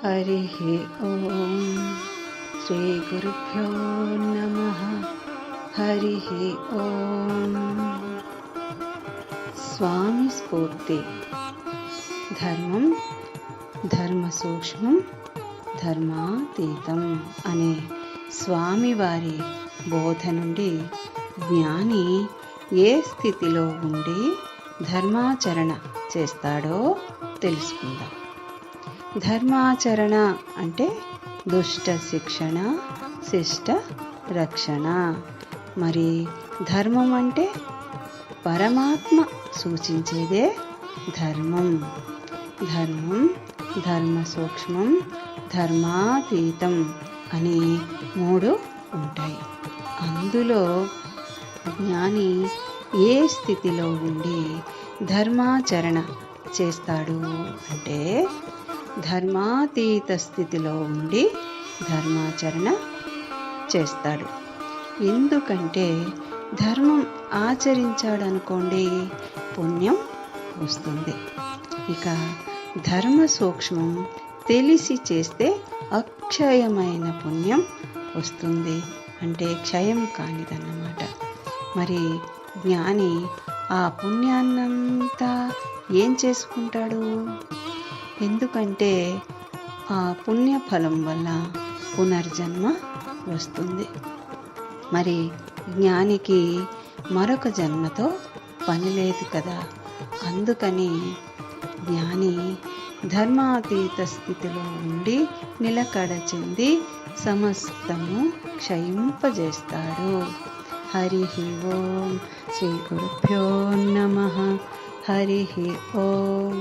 हरिः ओम श्री गुरुभ्यो नमः। हरिः ओम स्वामी स्फूर्ति ధర్మం ధర్మ సూక్ష్మం ధర్మాతీతం అనే స్వామివారి బోధ నుండి జ్ఞాని ఏ స్థితిలో ఉండి ధర్మాచరణ చేస్తాడో తెలుసుకుందాం. ధర్మాచరణ అంటే దుష్ట శిక్షణ, శిష్ట రక్షణ. మరి ధర్మం అంటే పరమాత్మ సూచించేదే ధర్మం. ధర్మం ధర్మ సూక్ష్మం ధర్మాతీతం అని 3 ఉంటాయి. అందులో జ్ఞాని ఏ స్థితిలో ఉండి ధర్మాచరణ చేస్తాడు అంటే ధర్మాతీత స్థితిలో ఉండి ధర్మాచరణ చేస్తాడు. ఎందుకంటే ధర్మం ఆచరించాడనుకోండి పుణ్యం వస్తుంది. ఇక ధర్మ సూక్ష్మం తెలిసి చేస్తే అక్షయమైన పుణ్యం వస్తుంది, అంటే క్షయం కానిదన్నమాట. మరి జ్ఞాని ఆ పుణ్యాన్నంతా ఏం చేసుకుంటాడు? ఎందుకంటే ఆ పుణ్యఫలం వల్ల పునర్జన్మ వస్తుంది. మరి జ్ఞానికి మరొక జన్మతో పని లేదు కదా. అందుకని జ్ఞాని ధర్మాతీత స్థితిలో ఉండి నిలకడ చెంది సమస్తము క్షయింపజేస్తాడు. హరిః ఓం శ్రీ గురుభ్యో నమః. హరిః ఓం.